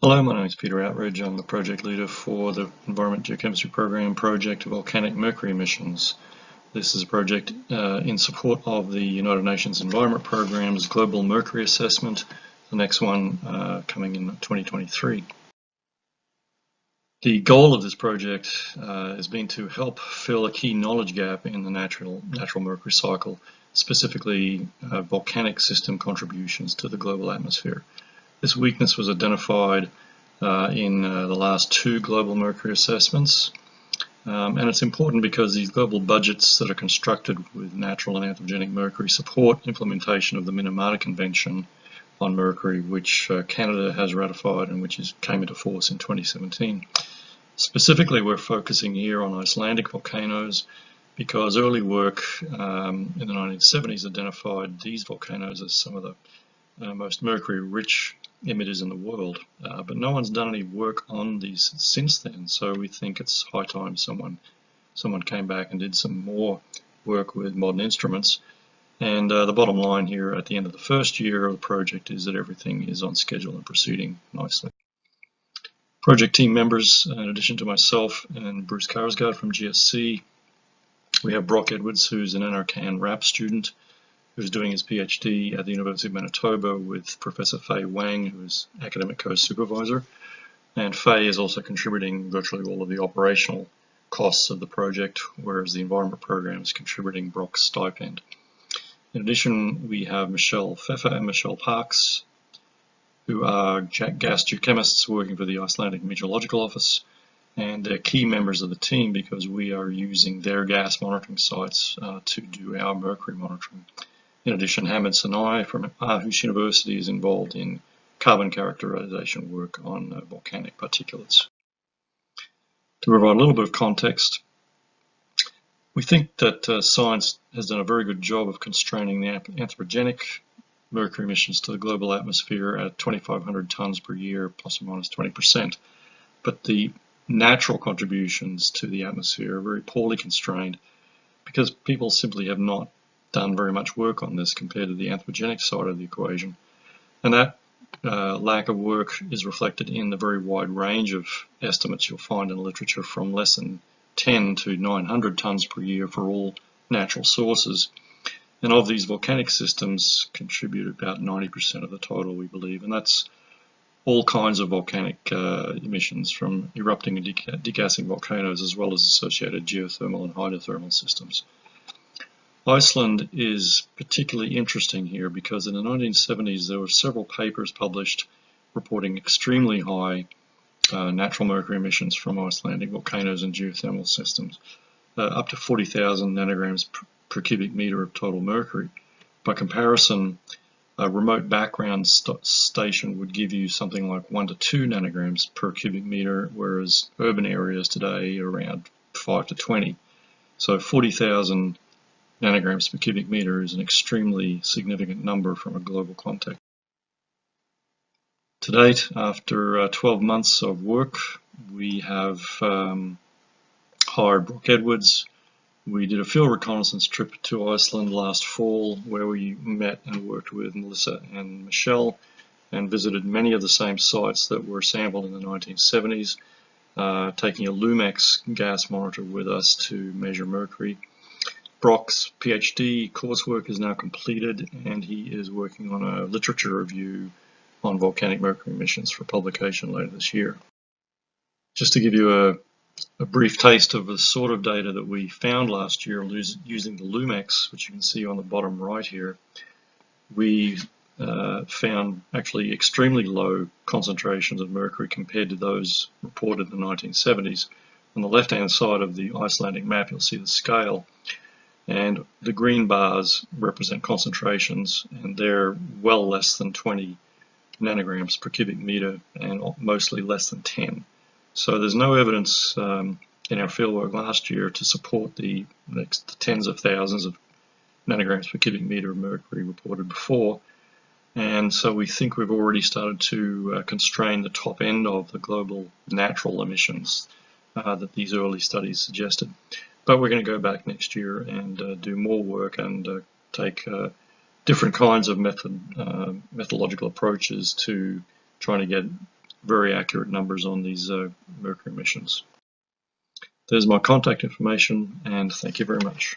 Hello, my name is Peter Outridge. I'm the project leader for the Environment Geochemistry Program project Volcanic Mercury Emissions. This is a project in support of the United Nations Environment Program's Global Mercury Assessment, the next one coming in 2023. The goal of this project has been to help fill a key knowledge gap in the natural mercury cycle, specifically volcanic system contributions to the global atmosphere. This weakness was identified in the last two global mercury assessments, and it's important because these global budgets that are constructed with natural and anthropogenic mercury support implementation of the Minamata Convention on mercury, which Canada has ratified and which came into force in 2017. Specifically, we're focusing here on Icelandic volcanoes because early work in the 1970s identified these volcanoes as some of the most mercury-rich emitters in the world, but no one's done any work on these since then. So we think it's high time someone came back and did some more work with modern instruments. And the bottom line here at the end of the first year of the project is that everything is on schedule and proceeding nicely. Project team members, in addition to myself and Bruce Karsgaard from GSC, we have Brock Edwards, who's an NRCan RAP student, who's doing his PhD at the University of Manitoba with Professor Fei Wang, who is academic co-supervisor. And Fei is also contributing virtually all of the operational costs of the project, whereas the environment program is contributing Brock's stipend. In addition, we have Michelle Pfeffer and Michelle Parks, who are gas geochemists working for the Icelandic Meteorological Office, and they're key members of the team because we are using their gas monitoring sites to do our mercury monitoring. In addition, Hamid Sanai from Aarhus University is involved in carbon characterization work on volcanic particulates. To provide a little bit of context, we think that science has done a very good job of constraining the anthropogenic mercury emissions to the global atmosphere at 2,500 tons per year, plus or minus 20%. But the natural contributions to the atmosphere are very poorly constrained because people simply have not done very much work on this compared to the anthropogenic side of the equation. And that lack of work is reflected in the very wide range of estimates you'll find in the literature, from less than 10 to 900 tons per year for all natural sources. And of these, volcanic systems contribute about 90% of the total, we believe, and that's all kinds of volcanic emissions, from erupting and degassing volcanoes as well as associated geothermal and hydrothermal systems. Iceland is particularly interesting here because in the 1970s there were several papers published reporting extremely high natural mercury emissions from Icelandic volcanoes and geothermal systems, up to 40,000 nanograms per cubic meter of total mercury. By comparison, a remote background station would give you something like 1 to 2 nanograms per cubic meter, whereas urban areas today are around 5 to 20. So 40,000 nanograms per cubic meter is an extremely significant number from a global context. To date, after 12 months of work, we have hired Brock Edwards. We did a field reconnaissance trip to Iceland last fall, where we met and worked with Melissa and Michelle and visited many of the same sites that were sampled in the 1970s, taking a Lumex gas monitor with us to measure mercury. Brock's PhD coursework is now completed, and he is working on a literature review on volcanic mercury emissions for publication later this year. Just to give you a brief taste of the sort of data that we found last year using the Lumex, which you can see on the bottom right here, we found actually extremely low concentrations of mercury compared to those reported in the 1970s. On the left-hand side of the Icelandic map, you'll see the scale. And the green bars represent concentrations, and they're well less than 20 nanograms per cubic meter and mostly less than 10. So there's no evidence in our fieldwork last year to support the tens of thousands of nanograms per cubic meter of mercury reported before. And so we think we've already started to constrain the top end of the global natural emissions that these early studies suggested. But we're going to go back next year and do more work and take different kinds of methodological approaches to trying to get very accurate numbers on these mercury emissions. There's my contact information, and thank you very much.